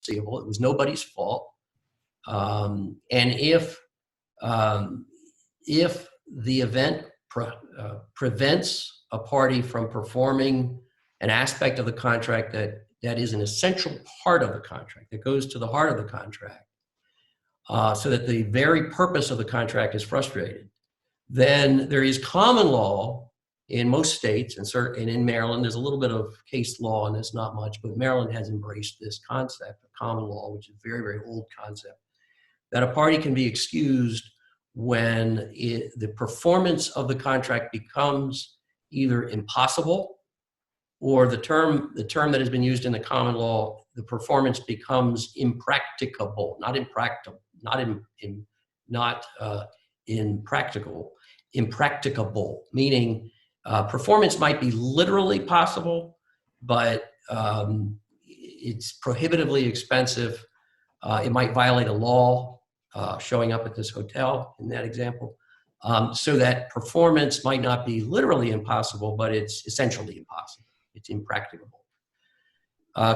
foreseeable. It was nobody's fault. And if the event prevents a party from performing an aspect of the contract that is an essential part of the contract, that goes to the heart of the contract, so that the very purpose of the contract is frustrated, then there is common law in most states, and in Maryland, there's a little bit of case law, and it's not much, but Maryland has embraced this concept of common law, which is a very, very old concept, that a party can be excused when the performance of the contract becomes either impossible, or the term that has been used in the common law, the performance becomes impracticable, not impractical, impracticable, meaning performance might be literally possible, but it's prohibitively expensive. It might violate a law, showing up at this hotel in that example, so that performance might not be literally impossible, but it's essentially impossible. It's impracticable.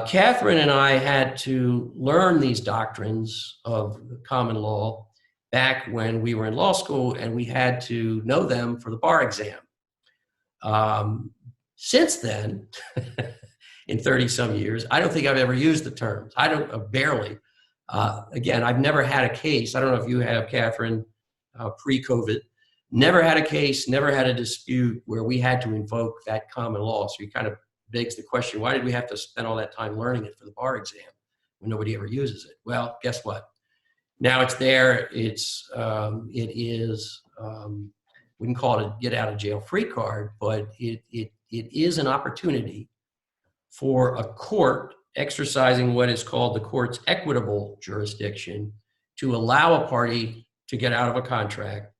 Catherine and I had to learn these doctrines of the common law back when we were in law school, and we had to know them for the bar exam. Since then, in 30 some years, I don't think I've ever used the terms. Barely. Again, I've never had a case. I don't know if you have, Catherine, pre-COVID. Never had a case, never had a dispute where we had to invoke that common law. So it kind of begs the question, why did we have to spend all that time learning it for the bar exam when nobody ever uses it? Well, guess what? Now it's there. It is, we can call it a get out of jail free card, but it is an opportunity for a court exercising what is called the court's equitable jurisdiction to allow a party to get out of a contract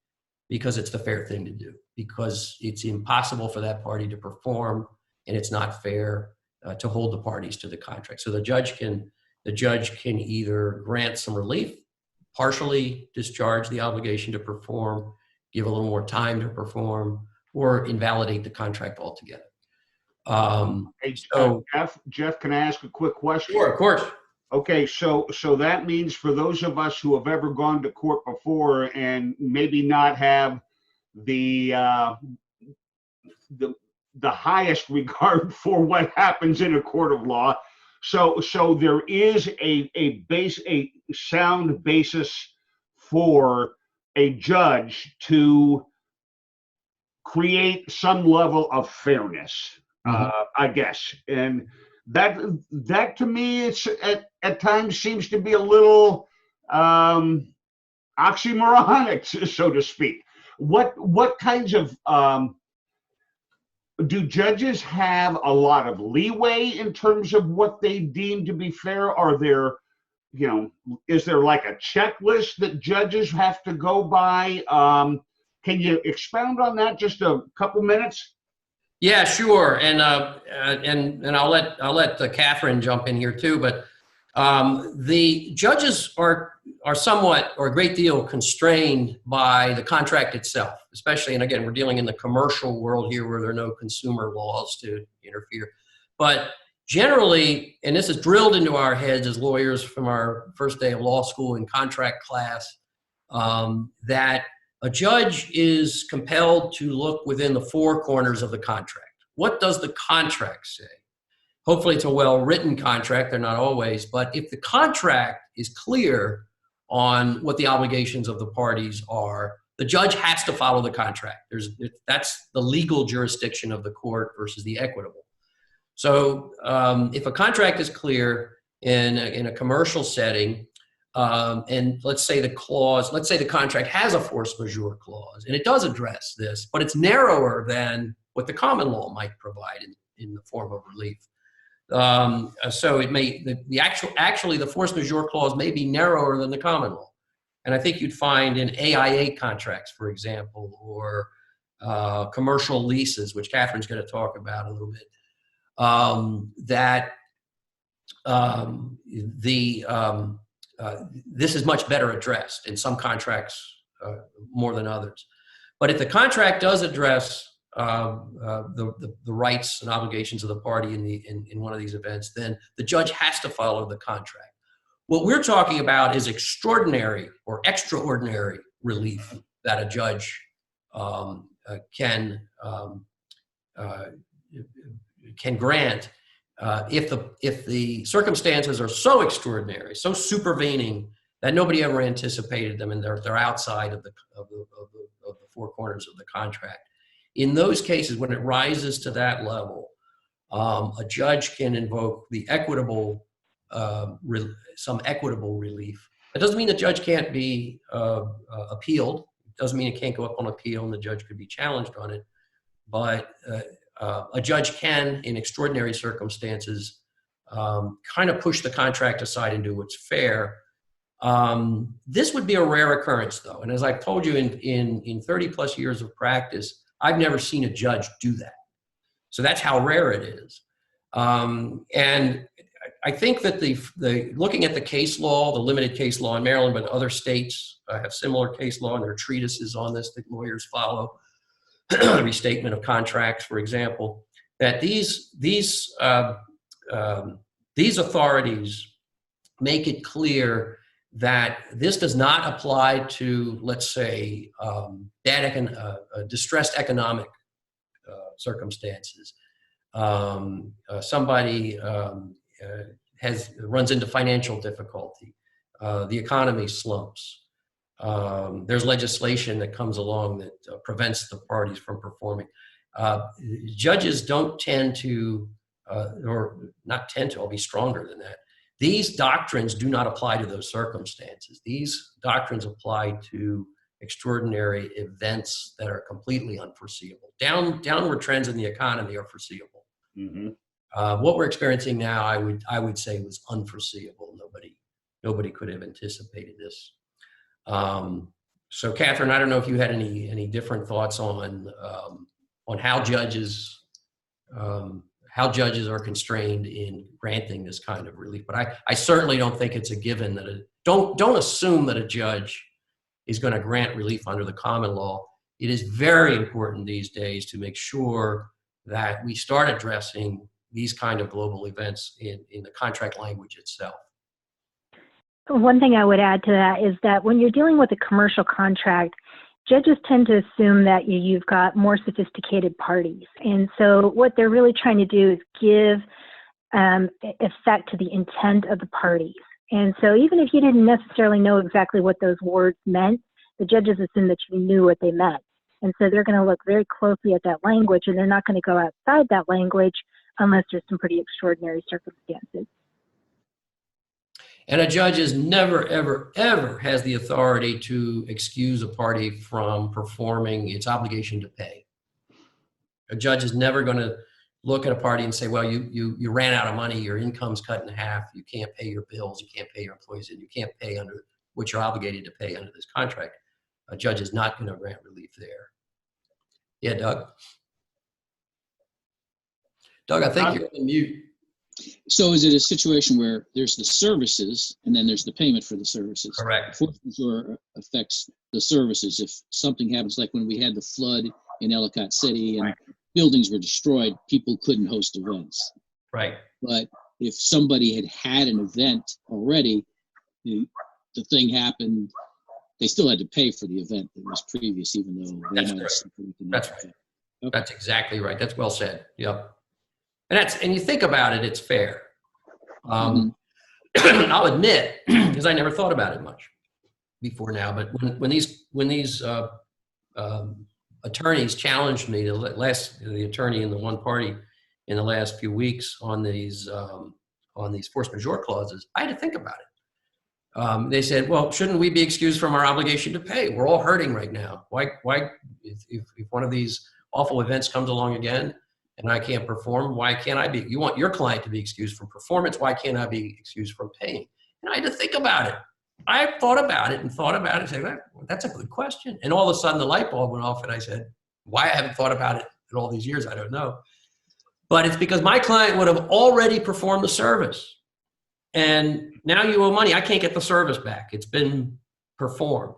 because it's the fair thing to do, because it's impossible for that party to perform, and it's not fair to hold the parties to the contract. So the judge can either grant some relief, partially discharge the obligation to perform, give a little more time to perform, or invalidate the contract altogether. Jeff, can I ask a quick question? Sure, of course. Okay, so that means for those of us who have ever gone to court before and maybe not have the highest regard for what happens in a court of law, so there is a sound basis for a judge to create some level of fairness, I guess, and that to me, it's at times seems to be a little oxymoronic, so to speak. What kinds of do judges have a lot of leeway in terms of what they deem to be fair? Are there, is there like a checklist that judges have to go by? Can you expound on that just a couple minutes? Yeah, sure. And I'll let Catherine jump in here too. But the judges are somewhat, or a great deal, constrained by the contract itself, especially. And again, we're dealing in the commercial world here, where there are no consumer laws to interfere. But generally, and this is drilled into our heads as lawyers from our first day of law school in contract class, that a judge is compelled to look within the four corners of the contract. What does the contract say? Hopefully it's a well-written contract. They're not always, but if the contract is clear on what the obligations of the parties are, the judge has to follow the contract. That's the legal jurisdiction of the court versus the equitable. So if a contract is clear in a commercial setting, and let's say the contract has a force majeure clause, and it does address this, but it's narrower than what the common law might provide in the form of relief. So it may, actually the force majeure clause may be narrower than the common law. And I think you'd find in AIA contracts, for example, or commercial leases, which Catherine's going to talk about a little bit, that this is much better addressed in some contracts more than others. But if the contract does address the rights and obligations of the party in one of these events, then the judge has to follow the contract. What we're talking about is extraordinary or extraordinary relief that a judge can grant if the circumstances are so extraordinary, so supervening that nobody ever anticipated them, and they're outside of the four corners of the contract. In those cases, when it rises to that level, a judge can invoke the equitable some equitable relief. That doesn't mean the judge can't be appealed. It doesn't mean it can't go up on appeal and the judge could be challenged on it. But a judge can, in extraordinary circumstances, kind of push the contract aside and do what's fair. This would be a rare occurrence, though. And as I've told you, in 30 plus years of practice, I've never seen a judge do that. So that's how rare it is. And I think that looking at the case law, the limited case law in Maryland, but other states have similar case law, and there are treatises on this that lawyers follow, restatement of contracts, for example, that these authorities make it clear that this does not apply to, let's say, distressed economic circumstances. Somebody runs into financial difficulty. The economy slumps. There's legislation that comes along that prevents the parties from performing. Judges don't tend to, or not tend to, I'll be stronger than that. These doctrines do not apply to those circumstances. These doctrines apply to extraordinary events that are completely unforeseeable. Downward trends in the economy are foreseeable. Mm-hmm. What we're experiencing now, I would say, was unforeseeable. Nobody could have anticipated this. So, Catherine, I don't know if you had any different thoughts on how judges are constrained in granting this kind of relief. But I certainly don't think it's a given that don't assume that a judge is going to grant relief under the common law. It is very important these days to make sure that we start addressing these kind of global events in the contract language itself. One thing I would add to that is that when you're dealing with a commercial contract, judges tend to assume that you've got more sophisticated parties. And so what they're really trying to do is give effect to the intent of the parties. And so even if you didn't necessarily know exactly what those words meant, the judges assume that you knew what they meant. And so they're going to look very closely at that language, and they're not going to go outside that language unless there's some pretty extraordinary circumstances. And a judge is never, ever, ever has the authority to excuse a party from performing its obligation to pay. A judge is never going to look at a party and say, well, you ran out of money, your income's cut in half, you can't pay your bills, you can't pay your employees, and you can't pay under what you're obligated to pay under this contract. A judge is not going to grant relief there. Yeah, Doug? Doug, I think you're on mute. So is it a situation where there's the services and then there's the payment for the services? Correct. Force majeure affects the services. If something happens, like when we had the flood in Ellicott City and buildings were destroyed, people couldn't host events. Right. But if somebody had an event already, the thing happened, they still had to pay for the event that was previous, even though they might have simply didn't That's have to right. pay. Okay. That's exactly right. That's well said. Yep. And you think about it, it's fair. I'll admit, because I never thought about it much before now, but when these attorneys challenged me, the attorney in the one party in the last few weeks on these force majeure clauses, I had to think about it. They said, well, shouldn't we be excused from our obligation to pay? We're all hurting right now. Why if one of these awful events comes along again and I can't perform, why can't I be? You want your client to be excused from performance, why can't I be excused from paying? And I had to think about it. I thought about it and said, well, that's a good question. And all of a sudden the light bulb went off and I said, why I haven't thought about it in all these years, I don't know. But it's because my client would have already performed the service. And now you owe money. I can't get the service back. It's been performed.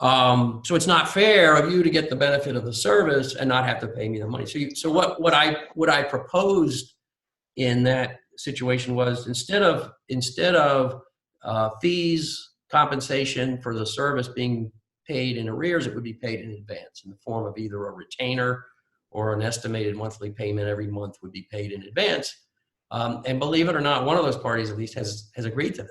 So it's not fair of you to get the benefit of the service and not have to pay me the money. So what I proposed in that situation was instead of fees, compensation for the service being paid in arrears, it would be paid in advance in the form of either a retainer or an estimated monthly payment every month would be paid in advance. And believe it or not, one of those parties at least has agreed to that.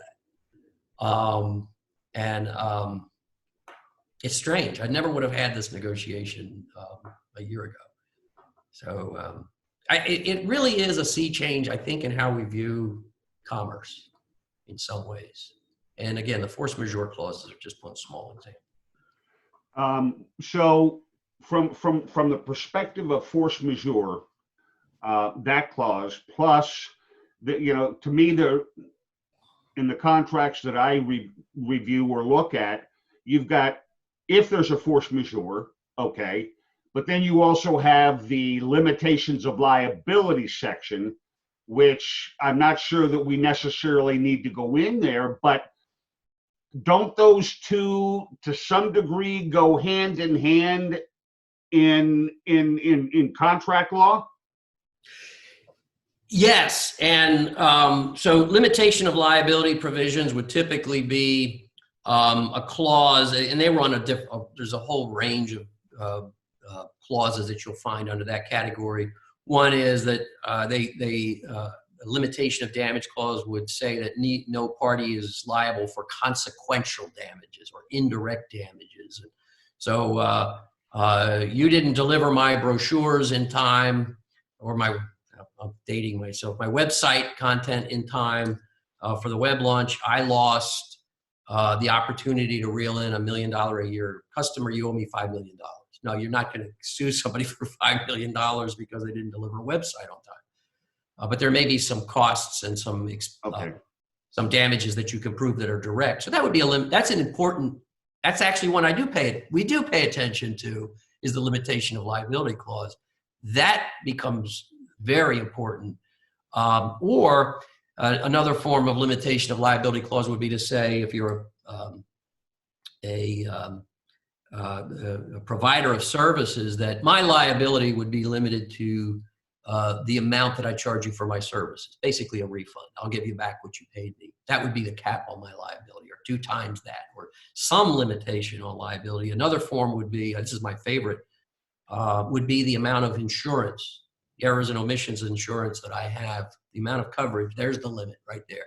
It's strange. I never would have had this negotiation a year ago. So it really is a sea change, I think, in how we view commerce in some ways. And again, the force majeure clauses are just one small example. So from the perspective of force majeure, that clause plus the, to me, in the contracts that I review or look at, you've got, if there's a force majeure, okay, but then you also have the limitations of liability section, which I'm not sure that we necessarily need to go in there, but don't those two to some degree go hand in hand in contract law? Yes, and so limitation of liability provisions would typically be a clause, and they run there's a whole range of clauses that you'll find under that category. One is that a limitation of damage clause would say that no party is liable for consequential damages or indirect damages. So you didn't deliver my brochures in time, or I'm dating myself, my website content in time for the web launch. I lost the opportunity to reel in $1 million a year customer. You owe me $5 million. No, you're not going to sue somebody for $5 million because they didn't deliver a website on time. But there may be some costs and some damages that you can prove that are direct. So that would be that's actually one we do pay attention to, is the limitation of liability clause. That becomes very important. Or another form of limitation of liability clause would be to say, if you're a provider of services, that my liability would be limited to the amount that I charge you for my services, basically a refund. I'll give you back what you paid me. That would be the cap on my liability, or 2 times that, or some limitation on liability. Another form would be, this is my favorite, would be the amount of insurance, errors and omissions insurance that I have, the amount of coverage. There's the limit right there.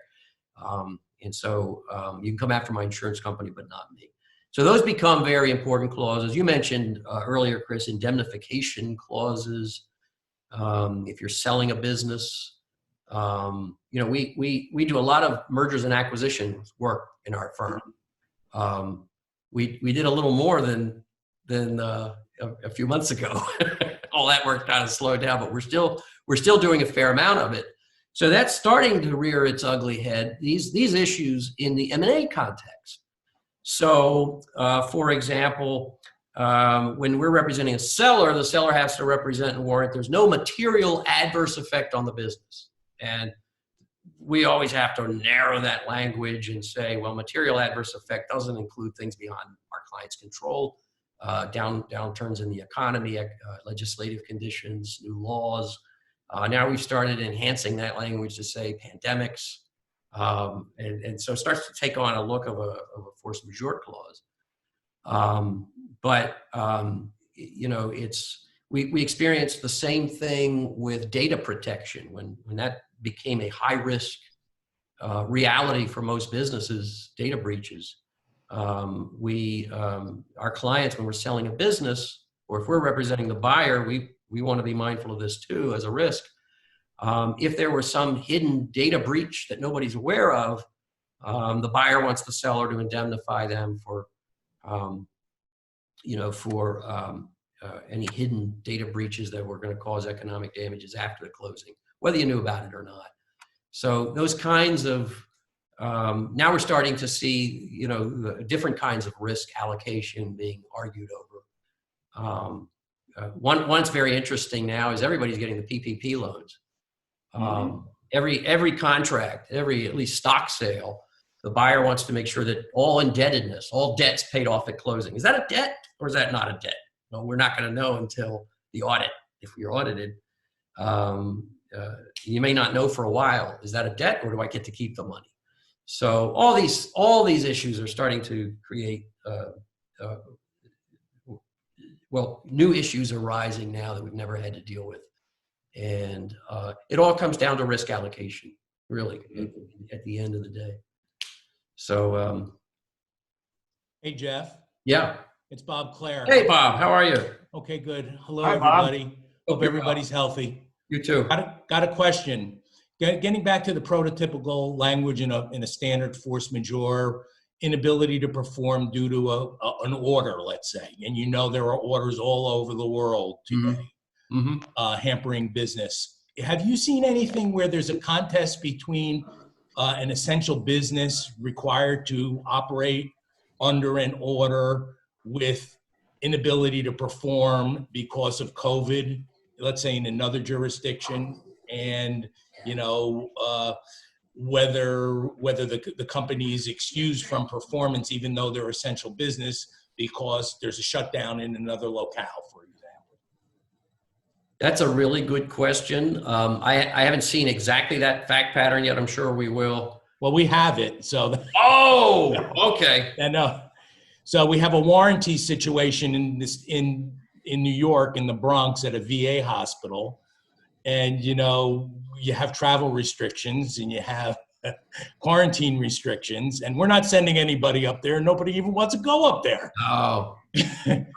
And so you can come after my insurance company, but not me. So those become very important clauses. You mentioned earlier, Chris, indemnification clauses. If you're selling a business, we do a lot of mergers and acquisitions work in our firm. We did a little more than a few months ago. All that work kind of slowed down, but we're still doing a fair amount of it. So that's starting to rear its ugly head. These issues in the M&A context. So, for example, when we're representing a seller, the seller has to represent and warrant there's no material adverse effect on the business. And we always have to narrow that language and say, well, material adverse effect doesn't include things beyond our client's control, downturns in the economy, legislative conditions, new laws. Now we've started enhancing that language to say pandemics. And so it starts to take on a look of a force majeure clause. We experienced the same thing with data protection when that became a high risk reality for most businesses, data breaches. Our clients, when we're selling a business, or if we're representing the buyer, we want to be mindful of this too as a risk. If there were some hidden data breach that nobody's aware of, the buyer wants the seller to indemnify them for any hidden data breaches that were going to cause economic damages after the closing, whether you knew about it or not. So those kinds of, now we're starting to see, different kinds of risk allocation being argued over. One's very interesting now is everybody's getting the PPP loans. Every contract, at least stock sale, the buyer wants to make sure that all indebtedness, all debts paid off at closing. Is that a debt or is that not a debt? Well, we're not going to know until the audit, if we're audited. You may not know for a while, is that a debt or do I get to keep the money? So all these issues are starting to create, well, new issues are rising now that we've never had to deal with. And it all comes down to risk allocation, really, at the end of the day. So, Hey, Jeff. yeah. It's Bob Clare. Hey, Bob, how are you? Okay, good. Hello, Hi, Bob. everybody. Hope Hope you're everybody's healthy. You too. Got a question. Getting back to the prototypical language in a standard force majeure, inability to perform due to an order, let's say, and you know there are orders all over the world today, hampering business. Have you seen anything where there's a contest between an essential business required to operate under an order with inability to perform because of COVID, let's say in another jurisdiction, and whether the company is excused from performance even though they're essential business because there's a shutdown in another locale, for example? That's a really good question. I haven't seen exactly that fact pattern yet. I'm sure we will. Well, we have it. So. Oh, okay. And so we have a warranty situation in New York, in the Bronx, at a VA hospital, and you have travel restrictions and you have quarantine restrictions, and we're not sending anybody up there. Nobody even wants to go up there. Oh,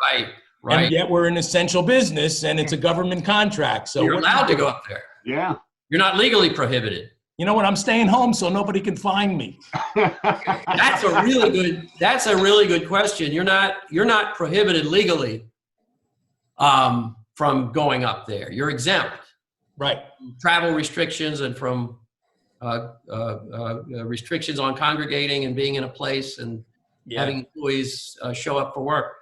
right. And yet we're an essential business, and it's a government contract. So you're allowed to go up there. Yeah. You're not legally prohibited. You know what? I'm staying home so nobody can find me. That's a really good question. You're not prohibited legally from going up there. You're exempt. Right. Travel restrictions and from restrictions on congregating and being in a place and having employees show up for work.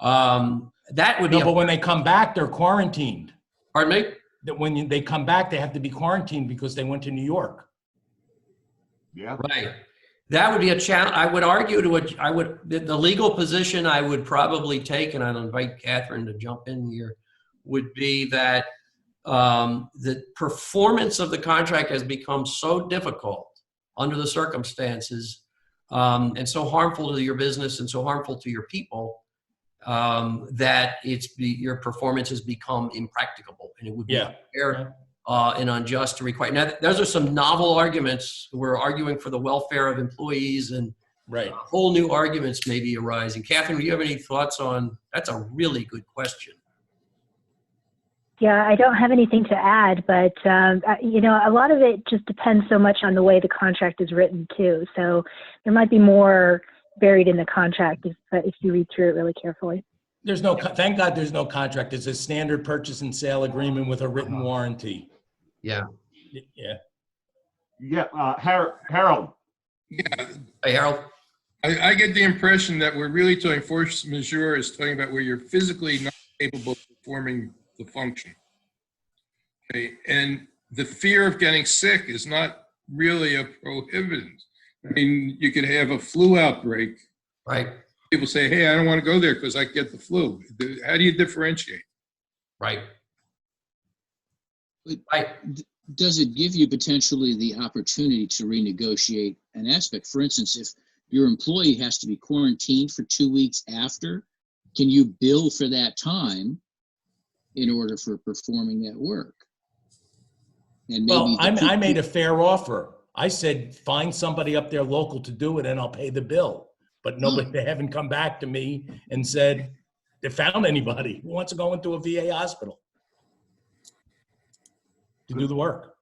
That would be. But when they come back, they're quarantined. Pardon me? That when they come back, they have to be quarantined because they went to New York. Yeah. Right. That would be a challenge. I would argue the legal position I would probably take, and I'll invite Catherine to jump in here, would be that the performance of the contract has become so difficult under the circumstances and so harmful to your business and so harmful to your people that your performance has become impracticable, and it would be fair and unjust to require. Now, those are some novel arguments. We're arguing for the welfare of employees, and whole new arguments may be arising. Catherine, do you have any thoughts on? That's a really good question. Yeah, I don't have anything to add, but a lot of it just depends so much on the way the contract is written too. So there might be more buried in the contract if you read through it really carefully. Thank God there's no contract. It's a standard purchase and sale agreement with a written warranty. Yeah. Harold. Yeah. Hey, Harold. I get the impression that we're really talking force majeure is talking about where you're physically not capable of performing the function. Okay, and the fear of getting sick is not really a prohibitant. I mean, you could have a flu outbreak. Right. People say, hey, I don't want to go there because I get the flu. How do you differentiate? Right. Does it give you potentially the opportunity to renegotiate an aspect? For instance, if your employee has to be quarantined for 2 weeks after, can you bill for that time in order for performing that work? And maybe I made a fair offer. I said, find somebody up there local to do it and I'll pay the bill. But they haven't come back to me and said they found anybody who wants to go into a VA hospital to do the work.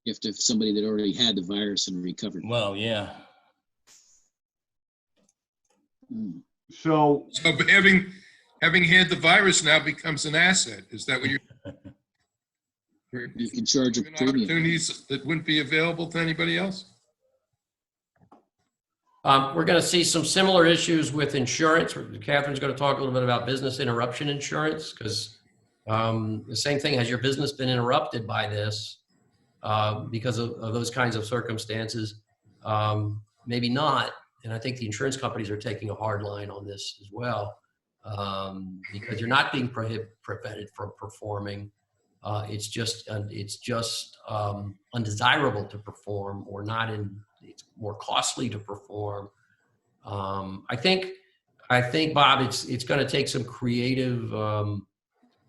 if somebody that already had the virus and recovered. Well, yeah. So having had the virus now becomes an asset. Is that what you're? You can charge a premium. Opportunities that wouldn't be available to anybody else. We're going to see some similar issues with insurance. Catherine's going to talk a little bit about business interruption insurance, because the same thing, has your business been interrupted by this because of those kinds of circumstances? Maybe not. And I think the insurance companies are taking a hard line on this as well, because you're not being prevented from performing. It's just undesirable to perform, or not in it's more costly to perform. I think, Bob, it's going to take some creative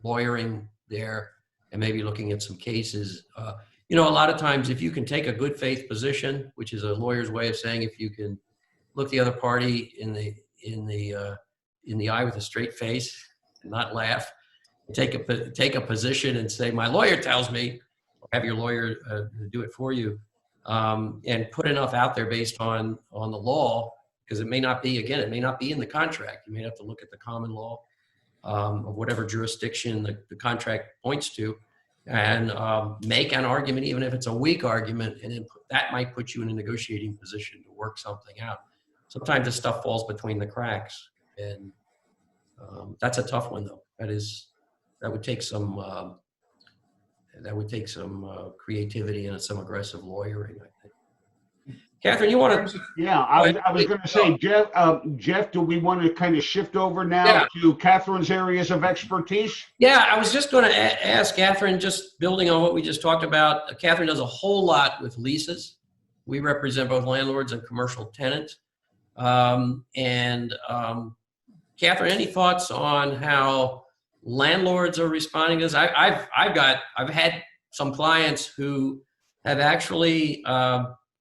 lawyering there, and maybe looking at some cases. A lot of times, if you can take a good faith position, which is a lawyer's way of saying if you can look the other party in the eye with a straight face and not laugh, take a position and say, my lawyer tells me, or have your lawyer do it for you, and put enough out there based on the law, because it may not be in the contract. You may have to look at the common law of whatever jurisdiction the contract points to, and make an argument, even if it's a weak argument, and then that might put you in a negotiating position to work something out. Sometimes this stuff falls between the cracks, and that's a tough one, though. That would take some creativity and some aggressive lawyering, I think. Catherine, you want to? Yeah, I was going to say, Jeff, do we want to kind of shift over now to Catherine's areas of expertise? Yeah, I was just going to ask Catherine, just building on what we just talked about. Catherine does a whole lot with leases. We represent both landlords and commercial tenants. Catherine, any thoughts on how landlords are responding to this? I've had some clients who have actually,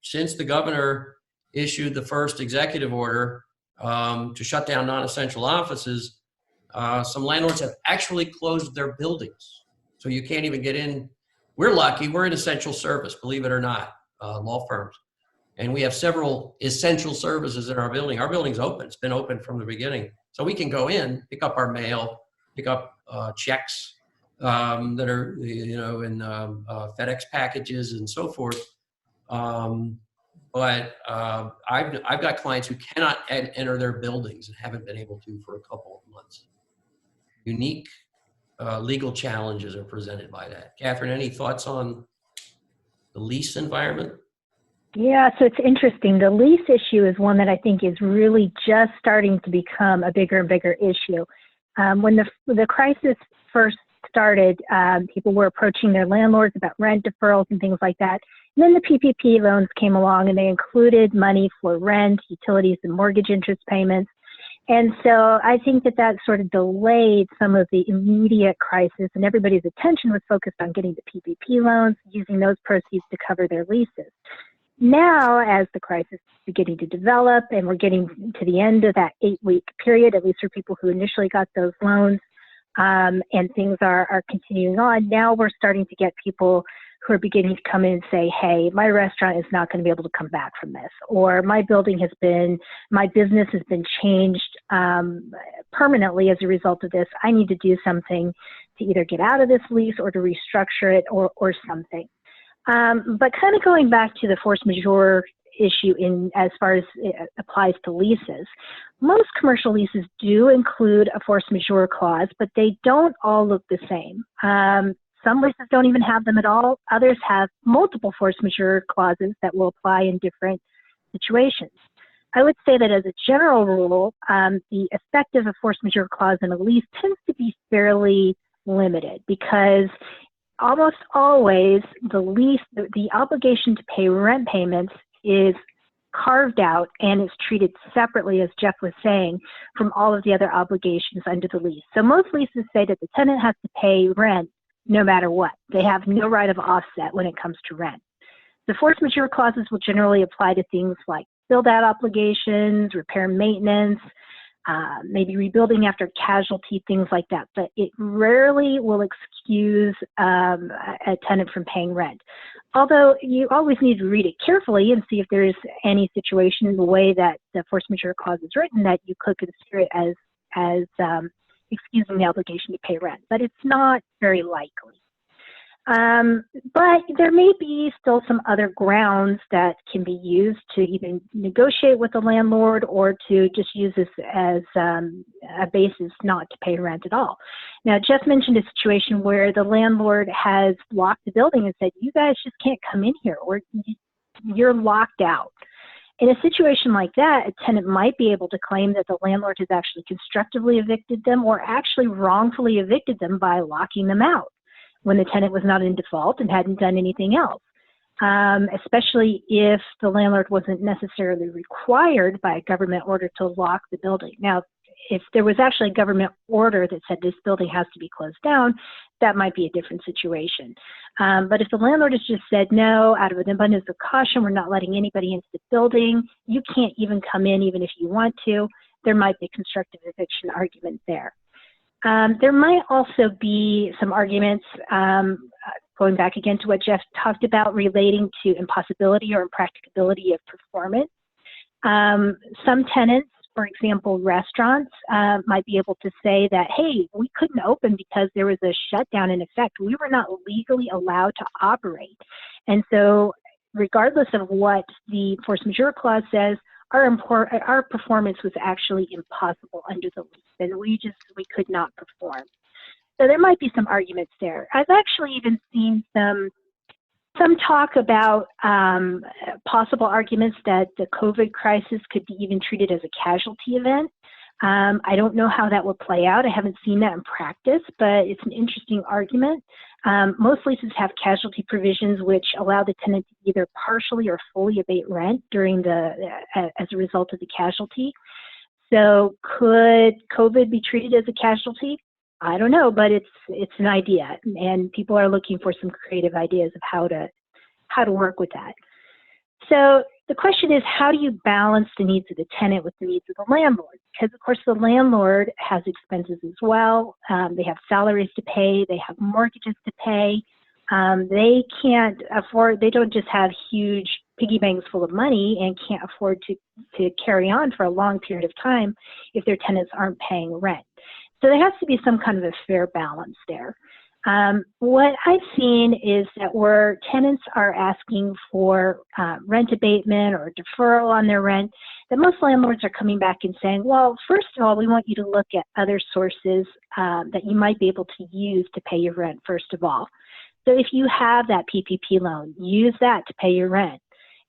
since the governor issued the first executive order to shut down non-essential offices, some landlords have actually closed their buildings. So you can't even get in. We're lucky. We're an essential service, believe it or not, law firms. And we have several essential services in our building. Our building's open. It's been open from the beginning. So we can go in, pick up our mail, pick up checks that are, in FedEx packages and so forth. But I've got clients who cannot enter their buildings and haven't been able to for a couple of months. Unique legal challenges are presented by that. Catherine, any thoughts on the lease environment? Yeah, so it's interesting. The lease issue is one that I think is really just starting to become a bigger and bigger issue. When the crisis first started, people were approaching their landlords about rent deferrals and things like that. And then the PPP loans came along, and they included money for rent, utilities, and mortgage interest payments. And so I think that sort of delayed some of the immediate crisis, and everybody's attention was focused on getting the PPP loans, using those proceeds to cover their leases. Now, as the crisis is beginning to develop and we're getting to the end of that 8-week period, at least for people who initially got those loans, and things are continuing on, now we're starting to get people who are beginning to come in and say, hey, my restaurant is not going to be able to come back from this, or my business has been changed permanently as a result of this. I need to do something to either get out of this lease or to restructure it or something. But kind of going back to the force majeure issue as far as it applies to leases, most commercial leases do include a force majeure clause, but they don't all look the same. Some leases don't even have them at all. Others have multiple force majeure clauses that will apply in different situations. I would say that as a general rule, the effect of a force majeure clause in a lease tends to be fairly limited, because almost always the obligation to pay rent payments is carved out and is treated separately, as Jeff was saying, from all of the other obligations under the lease. So most leases say that the tenant has to pay rent no matter what. They have no right of offset when it comes to rent. The force majeure clauses will generally apply to things like build-out obligations, repair and maintenance, maybe rebuilding after casualty, things like that. But it rarely will excuse a tenant from paying rent. Although you always need to read it carefully and see if there's any situation in the way that the force majeure clause is written that you could consider it as excusing the obligation to pay rent. But it's not very likely. But there may be still some other grounds that can be used to either negotiate with the landlord or to just use this as a basis not to pay rent at all. Now, Jeff mentioned a situation where the landlord has locked the building and said, you guys just can't come in here, or you're locked out. In a situation like that, a tenant might be able to claim that the landlord has actually constructively evicted them or actually wrongfully evicted them by locking them out when the tenant was not in default and hadn't done anything else. especially if the landlord wasn't necessarily required by a government order to lock the building. Now, if there was actually a government order that said this building has to be closed down, that might be a different situation. But if the landlord has just said, no, out of an abundance of caution, we're not letting anybody into the building, you can't even come in even if you want to, there might be a constructive eviction argument there. There might also be some arguments, going back again to what Jeff talked about, relating to impossibility or impracticability of performance. Some tenants, for example, restaurants, might be able to say that, hey, we couldn't open because there was a shutdown in effect. We were not legally allowed to operate. And so regardless of what the force majeure clause says, our performance was actually impossible under the lease, and we could not perform. So there might be some arguments there. I've actually even seen some talk about possible arguments that the COVID crisis could be even treated as a casualty event. I don't know how that will play out. I haven't seen that in practice, but it's an interesting argument. Most leases have casualty provisions which allow the tenant to either partially or fully abate rent during as a result of the casualty. So could COVID be treated as a casualty? I don't know, but it's an idea, and people are looking for some creative ideas of how to work with that. So the question is, how do you balance the needs of the tenant with the needs of the landlord? Because of course the landlord has expenses as well. They have salaries to pay. They have mortgages to pay. They can't afford. They don't just have huge piggy banks full of money and can't afford to carry on for a long period of time if their tenants aren't paying rent. So there has to be some kind of a fair balance there. What I've seen is that where tenants are asking for rent abatement or deferral on their rent, that most landlords are coming back and saying, well, first of all, we want you to look at other sources that you might be able to use to pay your rent, first of all. So if you have that PPP loan, use that to pay your rent.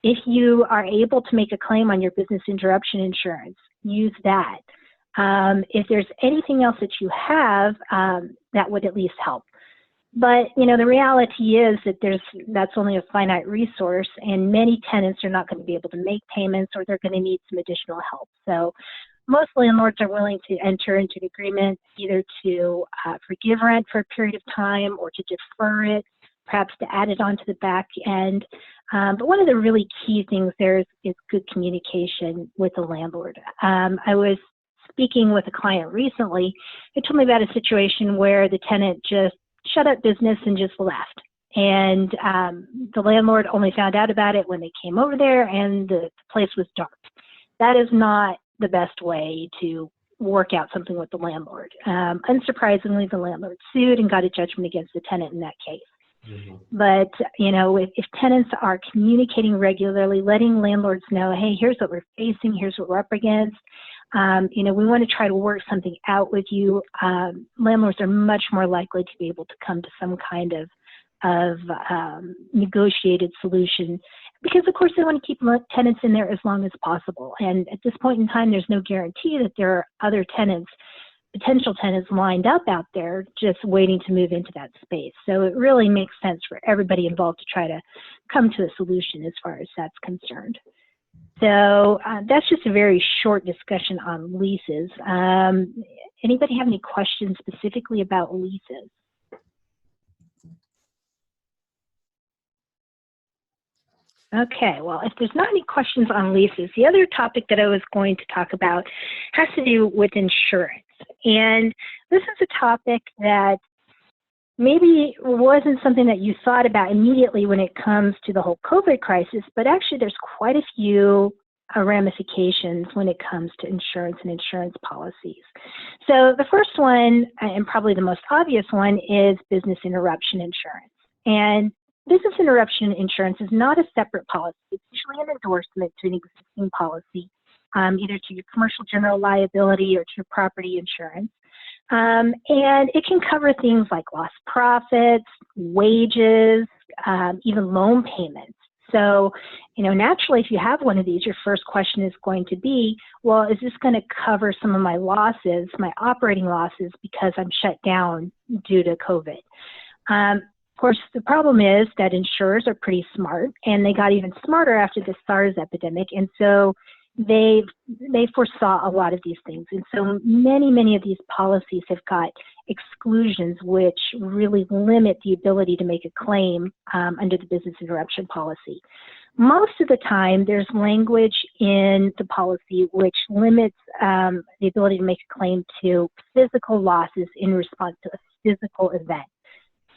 If you are able to make a claim on your business interruption insurance, use that. If there's anything else that you have, that would at least help. But, the reality is that that's only a finite resource, and many tenants are not going to be able to make payments, or they're going to need some additional help. So most landlords are willing to enter into an agreement either to forgive rent for a period of time or to defer it, perhaps to add it onto the back end. But one of the really key things there is good communication with the landlord. I was speaking with a client recently. They told me about a situation where the tenant just shut up business and just left. And the landlord only found out about it when they came over there and the place was dark. That is not the best way to work out something with the landlord. Unsurprisingly, the landlord sued and got a judgment against the tenant in that case. Mm-hmm. But, if tenants are communicating regularly, letting landlords know, hey, here's what we're facing, here's what we're up against, we want to try to work something out with you. Landlords are much more likely to be able to come to some kind of negotiated solution because, of course, they want to keep tenants in there as long as possible. And at this point in time, there's no guarantee that there are other potential tenants lined up out there just waiting to move into that space. So it really makes sense for everybody involved to try to come to a solution as far as that's concerned. So that's just a very short discussion on leases. Anybody have any questions specifically about leases? Okay, well, if there's not any questions on leases, the other topic that I was going to talk about has to do with insurance. And this is a topic that maybe wasn't something that you thought about immediately when it comes to the whole COVID crisis, but actually there's quite a few ramifications when it comes to insurance and insurance policies. So the first one, and probably the most obvious one, is business interruption insurance. And business interruption insurance is not a separate policy. It's usually an endorsement to an existing policy, either to your commercial general liability or to your property insurance. And it can cover things like lost profits, wages, even loan payments. So, naturally, if you have one of these, your first question is going to be, well, is this going to cover some of my losses, my operating losses, because I'm shut down due to COVID? Of course, the problem is that insurers are pretty smart, and they got even smarter after the SARS epidemic, and so they foresaw a lot of these things. And so many of these policies have got exclusions which really limit the ability to make a claim under the business interruption policy. Most of the time, there's language in the policy which limits the ability to make a claim to physical losses in response to a physical event,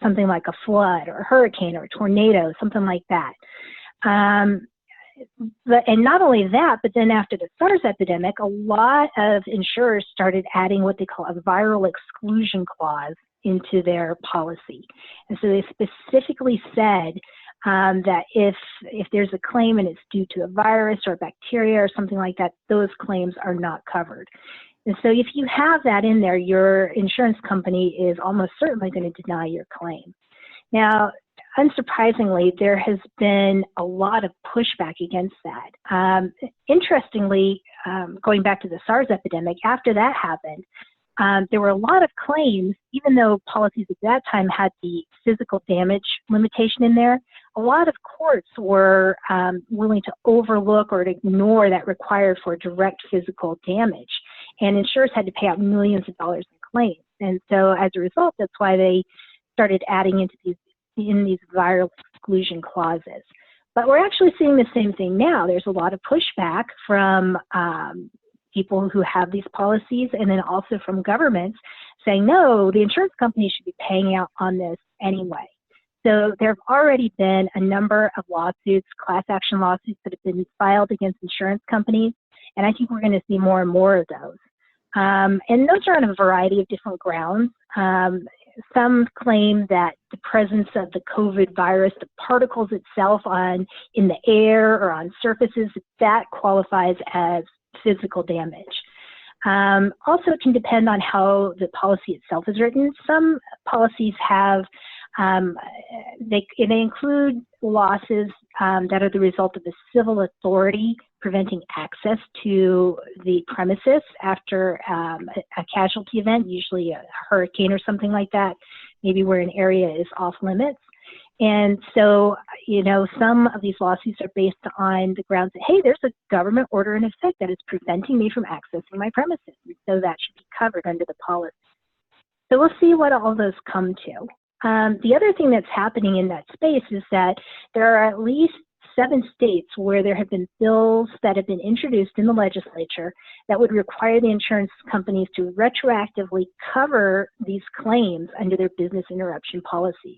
something like a flood or a hurricane or a tornado, something like that. And not only that, but then after the SARS epidemic, a lot of insurers started adding what they call a viral exclusion clause into their policy. And so they specifically said that if there's a claim and it's due to a virus or a bacteria or something like that, those claims are not covered. And so if you have that in there, your insurance company is almost certainly going to deny your claim. Now, unsurprisingly, there has been a lot of pushback against that. Interestingly, going back to the SARS epidemic, after that happened, there were a lot of claims, even though policies at that time had the physical damage limitation in there, a lot of courts were willing to overlook or to ignore that required for direct physical damage. And insurers had to pay out millions of dollars in claims. And so as a result, that's why they started adding into these viral exclusion clauses. But we're actually seeing the same thing now. There's a lot of pushback from people who have these policies, and then also from governments saying, no, the insurance company should be paying out on this anyway. So there have already been a number of lawsuits, class action lawsuits that have been filed against insurance companies, and I think we're going to see more and more of those. And those are on a variety of different grounds. Some claim that the presence of the COVID virus, the particles itself in the air or on surfaces, that qualifies as physical damage. Also, it can depend on how the policy itself is written. Some policies have, they include losses that are the result of a civil authority preventing access to the premises after a casualty event, usually a hurricane or something like that, maybe where an area is off limits. And so, some of these lawsuits are based on the grounds that, hey, there's a government order in effect that is preventing me from accessing my premises. And so that should be covered under the policy. So we'll see what all those come to. The other thing that's happening in that space is that there are at least 7 states where there have been bills that have been introduced in the legislature that would require the insurance companies to retroactively cover these claims under their business interruption policies.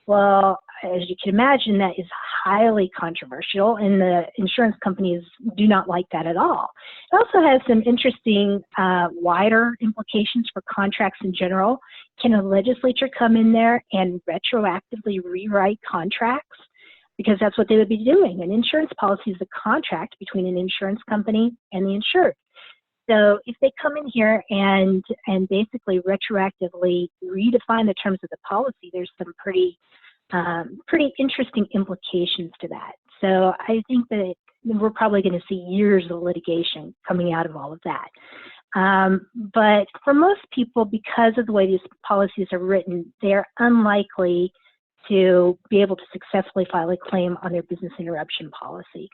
Well, as you can imagine, that is highly controversial, and the insurance companies do not like that at all. It also has some interesting wider implications for contracts in general. Can a legislature come in there and retroactively rewrite contracts? Because that's what they would be doing. An insurance policy is a contract between an insurance company and the insured. So if they come in here and basically retroactively redefine the terms of the policy, there's some pretty interesting implications to that. So I think that we're probably going to see years of litigation coming out of all of that. But for most people, because of the way these policies are written, they're unlikely to be able to successfully file a claim on their business interruption policy.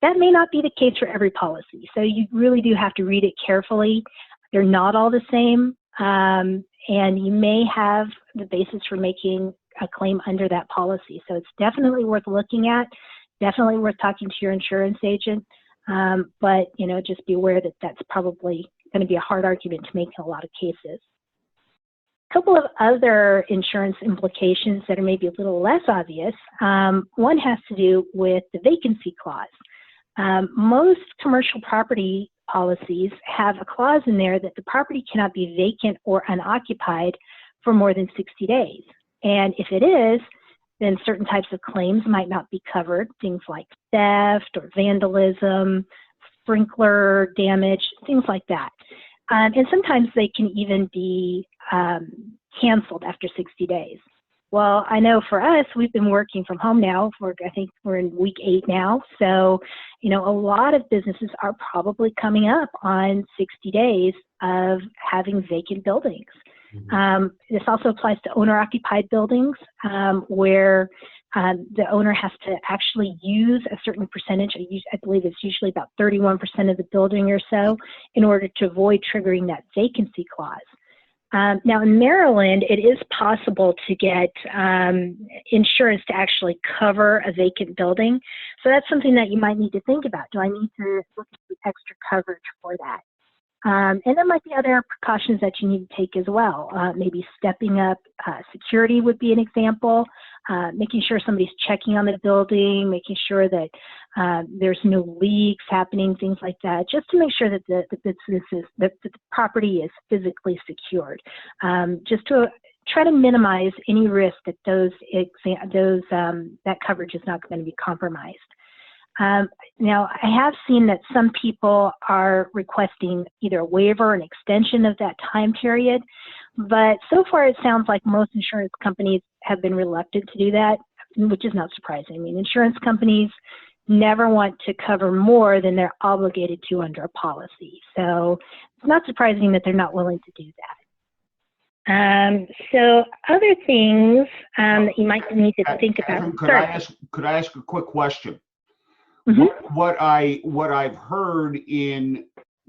That may not be the case for every policy, so you really do have to read it carefully. They're not all the same, and you may have the basis for making a claim under that policy. So it's definitely worth looking at, definitely worth talking to your insurance agent, but just be aware that that's probably going to be a hard argument to make in a lot of cases. A couple of other insurance implications that are maybe a little less obvious. One has to do with the vacancy clause. Most commercial property policies have a clause in there that the property cannot be vacant or unoccupied for more than 60 days. And if it is, then certain types of claims might not be covered, things like theft or vandalism, sprinkler damage, things like that. And sometimes they can even be canceled after 60 days. Well, I know for us, we've been working from home now I think we're in week 8 now. So, a lot of businesses are probably coming up on 60 days of having vacant buildings. This also applies to owner-occupied buildings where the owner has to actually use a certain percentage, I believe it's usually about 31% of the building or so, in order to avoid triggering that vacancy clause. Now in Maryland, it is possible to get insurance to actually cover a vacant building. So that's something that you might need to think about. Do I need to look at the extra coverage for that? And there might be other precautions that you need to take as well. Maybe stepping up security would be an example, making sure somebody's checking on the building, making sure that there's no leaks happening, things like that, just to make sure that the property is physically secured, just to try to minimize any risk that that coverage is not going to be compromised. Now, I have seen that some people are requesting either a waiver or an extension of that time period, but so far it sounds like most insurance companies have been reluctant to do that, which is not surprising. I mean, insurance companies never want to cover more than they're obligated to under a policy. So it's not surprising that they're not willing to do that. So other things that you might need to think about. Could I ask a quick question? Mm-hmm. What I've heard in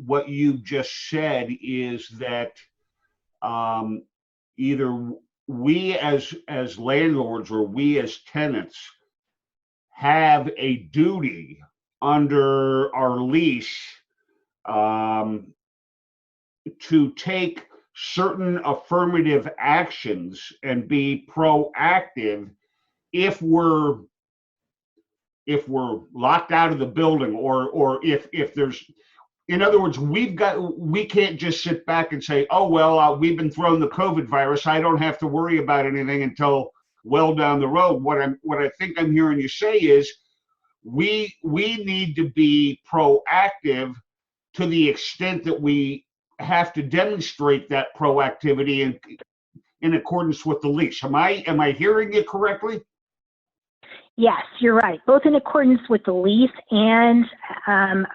what you've just said is that either we as landlords or we as tenants have a duty under our lease to take certain affirmative actions and be proactive if we're locked out of the building, or if there's, in other words, we can't just sit back and say, oh, well, we've been thrown the COVID virus, I don't have to worry about anything until well down the road. What I think I'm hearing you say is we need to be proactive to the extent that we have to demonstrate that proactivity in accordance with the lease. Am I hearing you correctly? Yes, you're right. Both in accordance with the lease and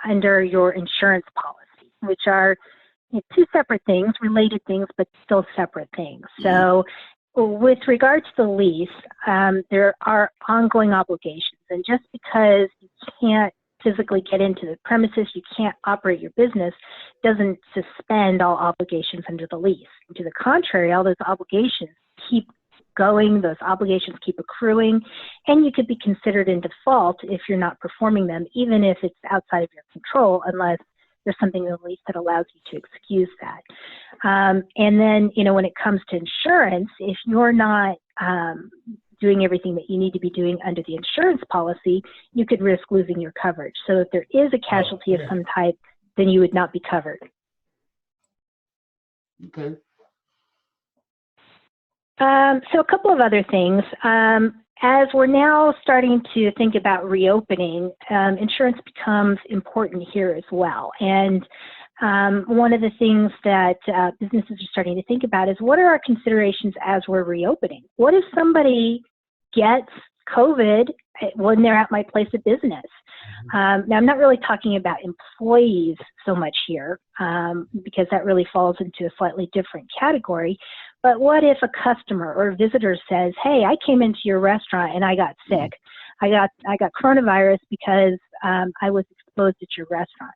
under your insurance policy, which are two separate things, related things, but still separate things. So with regard to the lease, there are ongoing obligations. And just because you can't physically get into the premises, you can't operate your business, doesn't suspend all obligations under the lease. To the contrary, all those obligations keep going, those obligations keep accruing, and you could be considered in default if you're not performing them, even if it's outside of your control, unless there's something in the lease that allows you to excuse that. And then, when it comes to insurance, if you're not doing everything that you need to be doing under the insurance policy, you could risk losing your coverage. So if there is a casualty of some type, then you would not be covered. Okay. So a couple of other things. As we're now starting to think about reopening, insurance becomes important here as well. And one of the things that businesses are starting to think about is, what are our considerations as we're reopening? What if somebody gets COVID when they're at my place of business? Now, I'm not really talking about employees so much here, because that really falls into a slightly different category. But what if a customer or a visitor says, hey, I came into your restaurant and I got sick. I got coronavirus because I was exposed at your restaurant.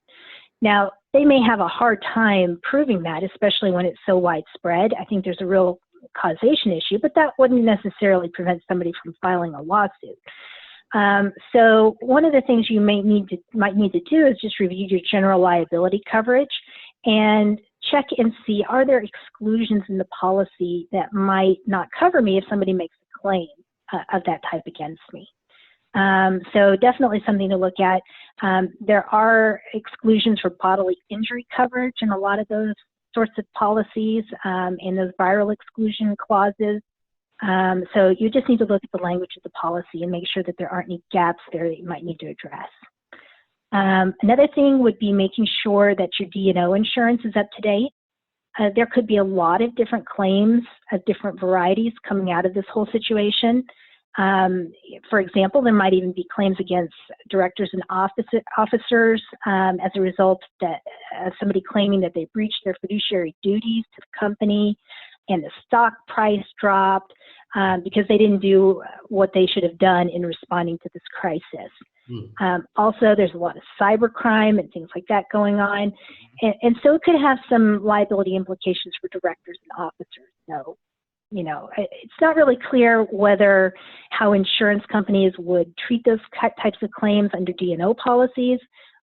Now, they may have a hard time proving that, especially when it's so widespread. I think there's a real causation issue, but that wouldn't necessarily prevent somebody from filing a lawsuit. So one of the things you might need to do is just review your general liability coverage and check and see, are there exclusions in the policy that might not cover me if somebody makes a claim of that type against me? So definitely something to look at. There are exclusions for bodily injury coverage in a lot of those sorts of policies, and those viral exclusion clauses. So you just need to look at the language of the policy and make sure that there aren't any gaps there that you might need to address. Another thing would be making sure that your D&O insurance is up to date. There could be a lot of different claims of different varieties coming out of this whole situation. For example, there might even be claims against directors and officers as a result of somebody claiming that they breached their fiduciary duties to the company and the stock price dropped because they didn't do what they should have done in responding to this crisis. Also, there's a lot of cybercrime and things like that going on. And so it could have some liability implications for directors and officers. So, you know, it's not really clear how insurance companies would treat those types of claims under D&O policies,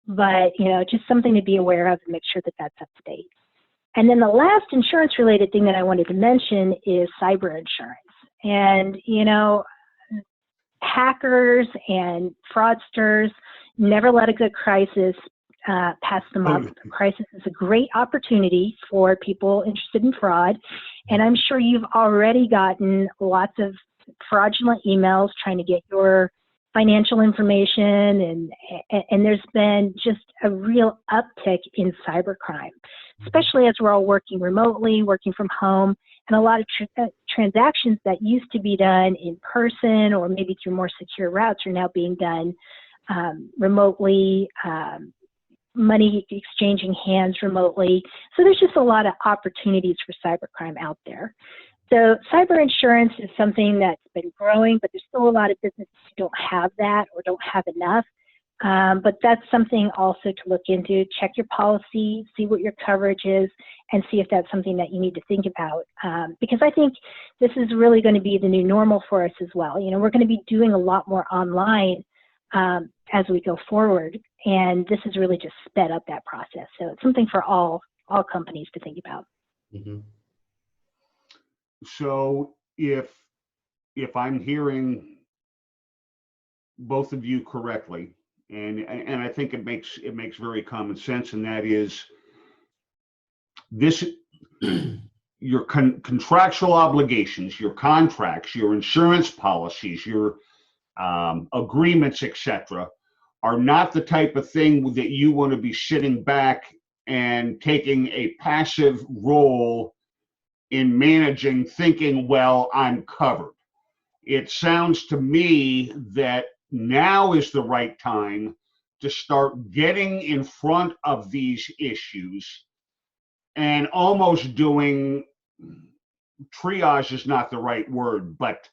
but, you know, just something to be aware of and make sure that that's up to date. And then the last insurance-related thing that I wanted to mention is cyber insurance. And, you know, hackers and fraudsters never let a good crisis pass them up. A crisis is a great opportunity for people interested in fraud. And I'm sure you've already gotten lots of fraudulent emails trying to get your financial information, and there's been just a real uptick in cybercrime, especially as we're all working remotely, working from home, and a lot of transactions that used to be done in person or maybe through more secure routes are now being done remotely, money exchanging hands remotely. So there's just a lot of opportunities for cybercrime out there. So cyber insurance is something that's been growing, but there's still a lot of businesses who don't have that or don't have enough. But that's something also to look into. Check your policy, see what your coverage is, and see if that's something that you need to think about. Because I think this is really going to be the new normal for us as well. You know, we're going to be doing a lot more online as we go forward, and this has really just sped up that process. So it's something for all companies to think about. Mm-hmm. So if I'm hearing both of you correctly, and I think it makes very common sense, and that is this: your contractual obligations, your contracts, your insurance policies, your agreements, etc., are not the type of thing that you want to be sitting back and taking a passive role in managing, thinking, well, I'm covered. It sounds to me that now is the right time to start getting in front of these issues and almost doing, triage is not the right word, but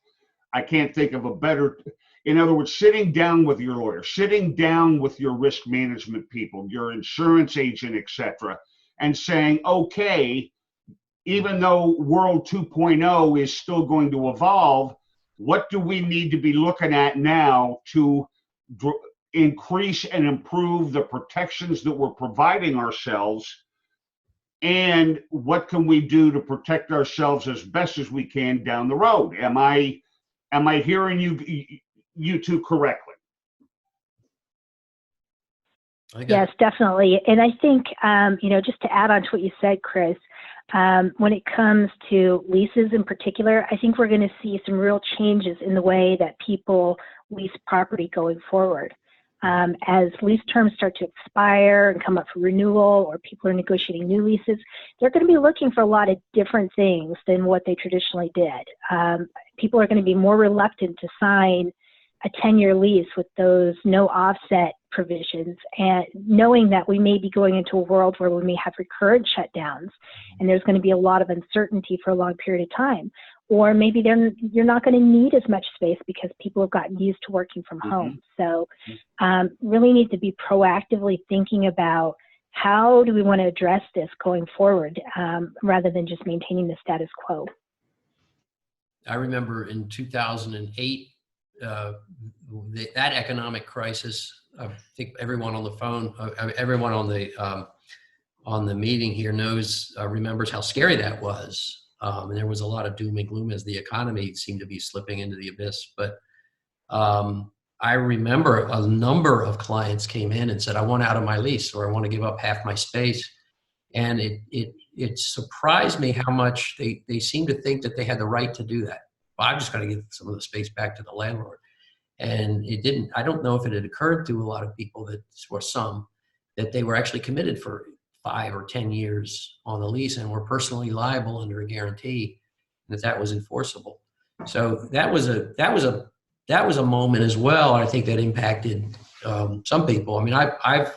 I can't think of a better, in other words, sitting down with your lawyer, sitting down with your risk management people, your insurance agent, etc., and saying, okay, even though World 2.0 is still going to evolve, what do we need to be looking at now to increase and improve the protections that we're providing ourselves? And what can we do to protect ourselves as best as we can down the road? Am I hearing you two correctly? Yes, definitely. And I think, you know, just to add on to what you said, Chris, when it comes to leases in particular, I think we're going to see some real changes in the way that people lease property going forward. As lease terms start to expire and come up for renewal, or people are negotiating new leases, they're going to be looking for a lot of different things than what they traditionally did. People are going to be more reluctant to sign a 10-year lease with those no offset provisions, and knowing that we may be going into a world where we may have recurrent shutdowns and there's going to be a lot of uncertainty for a long period of time. Or maybe you're not going to need as much space because people have gotten used to working from home. So really need to be proactively thinking about how do we want to address this going forward, rather than just maintaining the status quo. I remember in 2008, that economic crisis. I think everyone on the phone, everyone on the meeting here remembers how scary that was. And there was a lot of doom and gloom as the economy seemed to be slipping into the abyss. But I remember a number of clients came in and said, I want out of my lease, or I want to give up half my space. And it surprised me how much they seemed to think that they had the right to do that. Well, I'm just going to give some of the space back to the landlord. And it didn't. I don't know if it had occurred to a lot of people that they were actually committed for 5 or 10 years on the lease and were personally liable under a guarantee, and that was enforceable. So that was a moment as well. I think that impacted some people. I mean, I've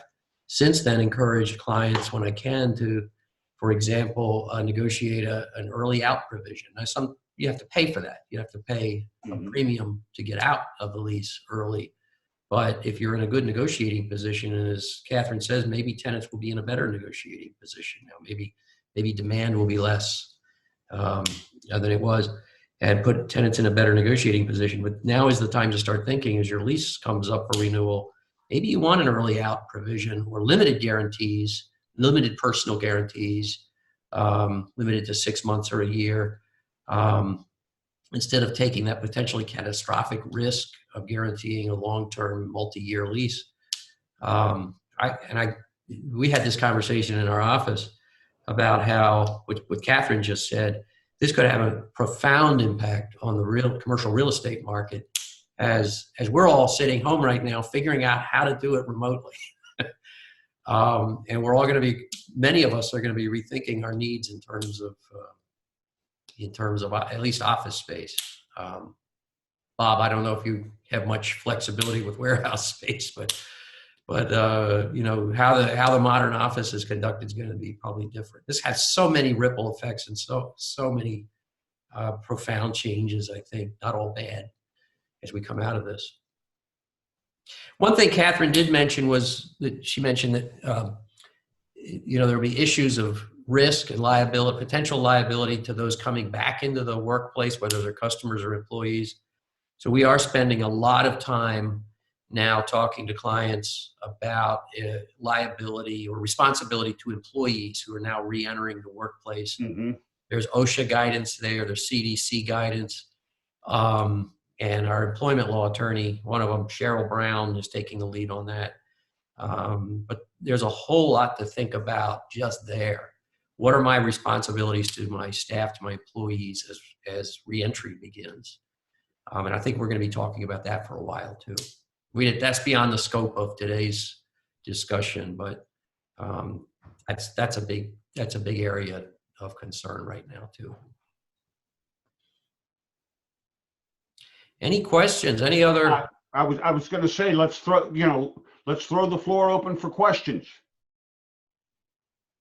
since then encouraged clients when I can to for example, negotiate an early out provision. Now, you have to pay for that. You have to pay a premium to get out of the lease early. But if you're in a good negotiating position, and as Catherine says, maybe tenants will be in a better negotiating position now. Maybe demand will be less than it was, and put tenants in a better negotiating position. But now is the time to start thinking, as your lease comes up for renewal, maybe you want an early out provision or limited guarantees, limited personal guarantees, limited to 6 months or a year, instead of taking that potentially catastrophic risk of guaranteeing a long-term multi-year lease. We had this conversation in our office about how, what Catherine just said, this could have a profound impact on the commercial real estate market as we're all sitting home right now figuring out how to do it remotely. And we're all going to be, many of us are going to be rethinking our needs in terms of at least office space. Bob, I don't know if you have much flexibility with warehouse space, but you know, how the modern office is conducted is going to be probably different. This has so many ripple effects and so many profound changes, I think, not all bad, as we come out of this. One thing Catherine did mention was that she mentioned that you know, there'll be issues of risk and liability, potential liability to those coming back into the workplace, whether they're customers or employees. So we are spending a lot of time now talking to clients about liability or responsibility to employees who are now re-entering the workplace. There's OSHA guidance there's CDC guidance. And our employment law attorney, one of them, Cheryl Brown, is taking the lead on that. But there's a whole lot to think about just there. What are my responsibilities to my staff, to my employees as reentry begins? And I think we're going to be talking about that for a while too. That's beyond the scope of today's discussion, but that's a big area of concern right now too. Any questions? Any other? I was going to say, let's throw the floor open for questions.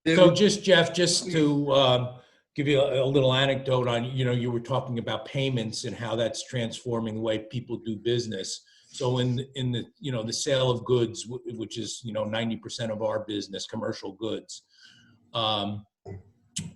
So just, Jeff, just to give you a little anecdote on, you know, you were talking about payments and how that's transforming the way people do business. So in the, you know, the sale of goods, which is, you know, 90% of our business, commercial goods,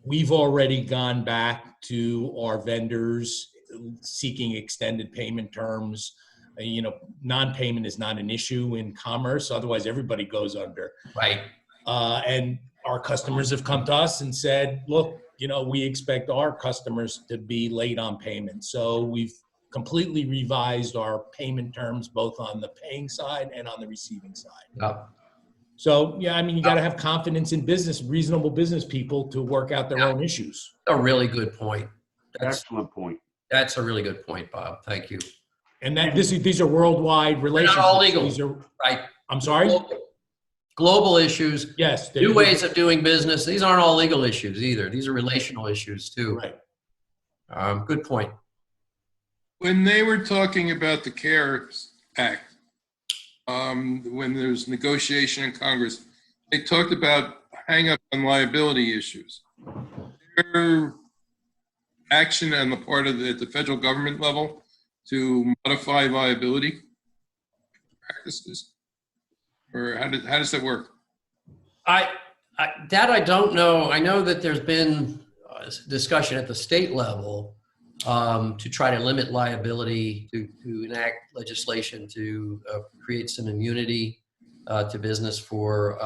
we've already gone back to our vendors seeking extended payment terms. You know, non-payment is not an issue in commerce. Otherwise, everybody goes under. Right. And our customers have come to us and said, look, you know, we expect our customers to be late on payment. So we've completely revised our payment terms, both on the paying side and on the receiving side. Yep. So, yeah, I mean, you got to have confidence in business, reasonable business people to work out their own issues. A really good point. Excellent point. That's a really good point, Bob. Thank you. And that these are worldwide relationships. They're not all legal. These are, right. I'm sorry? Global issues. Yes. New ways of doing business. These aren't all legal issues either. These are relational issues too. Right. Good point. When they were talking about the CARES Act, when there's negotiation in Congress, they talked about hang up on liability issues. Is there action on the part of the federal government level to modify liability practices? Or how does that work? I don't know. I know that there's been discussion at the state level to try to limit liability, to enact legislation to create some immunity to business for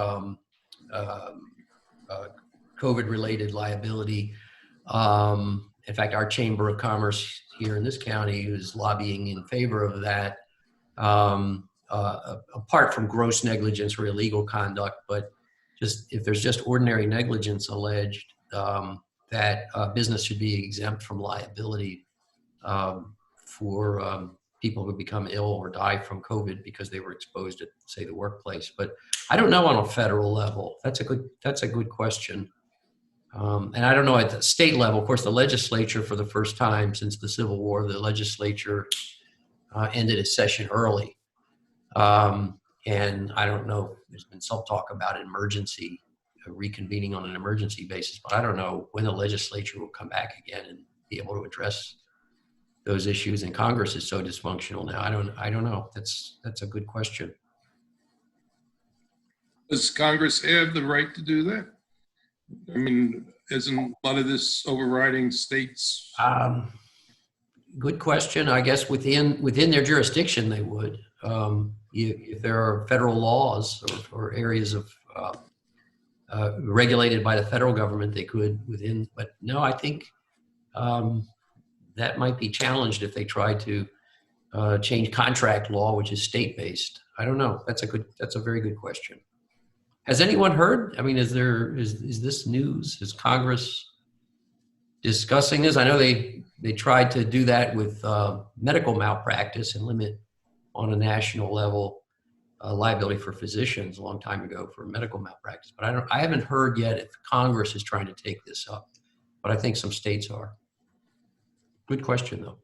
COVID-related liability. In fact, our Chamber of Commerce here in this county is lobbying in favor of that. Apart from gross negligence or illegal conduct, but just if there's just ordinary negligence alleged, that business should be exempt from liability for people who become ill or die from COVID because they were exposed at, say, the workplace. But I don't know on a federal level. That's a good question. And I don't know at the state level. Of course, the legislature, for the first time since the Civil War, the legislature ended its session early. And I don't know, there's been some talk about emergency reconvening on an emergency basis. But I don't know when the legislature will come back again and be able to address those issues. And Congress is so dysfunctional now. I don't know. That's a good question. Does Congress have the right to do that? I mean, isn't a lot of this overriding states? Good question. I guess within their jurisdiction, they would. If there are federal laws or areas of regulated by the federal government, they could within. But no, I think that might be challenged if they try to change contract law, which is state-based. I don't know. That's a very good question. Has anyone heard? I mean, is this news? Is Congress discussing this? I know they tried to do that with medical malpractice and limit on a national level liability for physicians a long time ago for medical malpractice. But I haven't heard yet if Congress is trying to take this up. But I think some states are. Good question, though.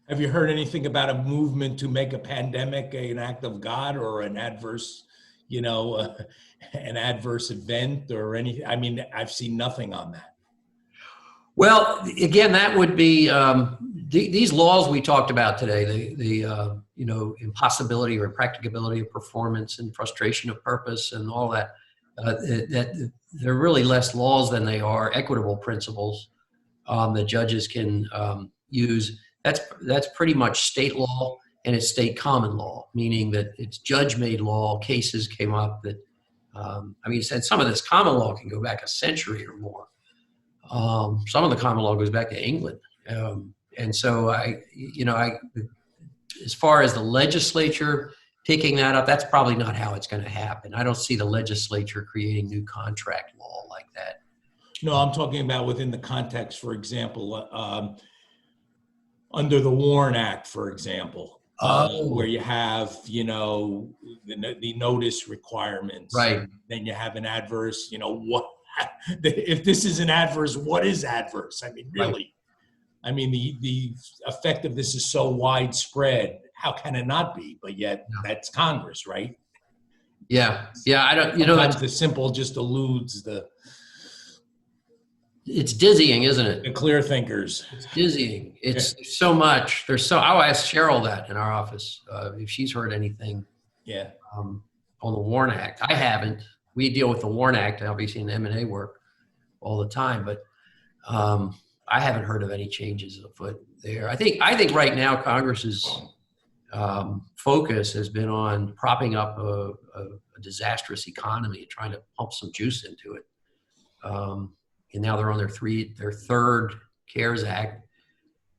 Have you heard anything about a movement to make a pandemic an act of God or an adverse, an adverse event or anything? I mean, I've seen nothing on that. Well, again, that would be these laws we talked about today, the impossibility or impracticability of performance and frustration of purpose and all that, that they're really less laws than they are equitable principles that judges can use. That's pretty much state law, and it's state common law, meaning that it's judge-made law. Cases came up that, some of this common law can go back a century or more. Some of the common law goes back to England. And so as far as the legislature picking that up, that's probably not how it's going to happen. I don't see the legislature creating new contract law like that. No, I'm talking about within the context, for example, under the WARN Act, for example, where you have, the notice requirements. Right. Then you have an adverse, if this is an adverse, what is adverse? I mean, really, right. I mean, the effect of this is so widespread. How can it not be? But yet that's Congress, right? Yeah. Yeah. I don't, sometimes the simple just eludes it's dizzying, isn't it? The clear thinkers. It's dizzying. It's so much. I'll ask Cheryl that in our office, if she's heard anything. Yeah. On the WARN Act. I haven't. We deal with the WARN Act, obviously, in M&A work all the time, but I haven't heard of any changes afoot there. I think right now Congress's focus has been on propping up a disastrous economy and trying to pump some juice into it. And now they're on their third CARES Act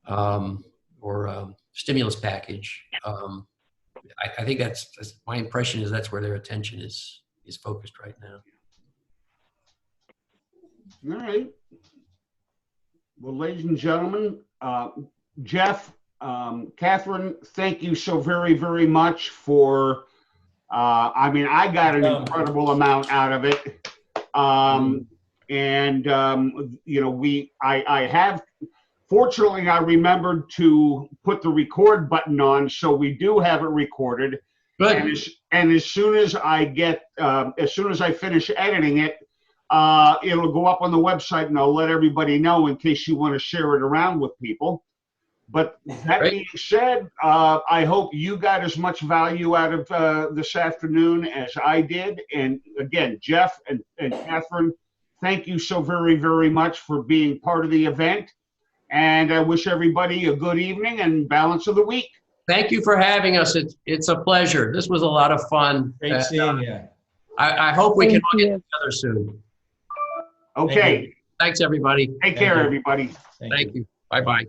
or stimulus package. I think that's my impression is that's where their attention is focused right now. All right. Well, ladies and gentlemen, Jeff, Catherine, thank you so very, very much for, I got an incredible amount out of it. Fortunately, I remembered to put the record button on, so we do have it recorded. Good. And as soon as I finish editing it, it'll go up on the website, and I'll let everybody know in case you want to share it around with people. But that being said, I hope you got as much value out of this afternoon as I did. And again, Jeff and Catherine, thank you so very, very much for being part of the event. And I wish everybody a good evening and balance of the week. Thank you for having us. It's a pleasure. This was a lot of fun. Great seeing you. I hope we can all get together soon. Okay. Thanks, everybody. Take care, everybody. Thank you. Bye-bye.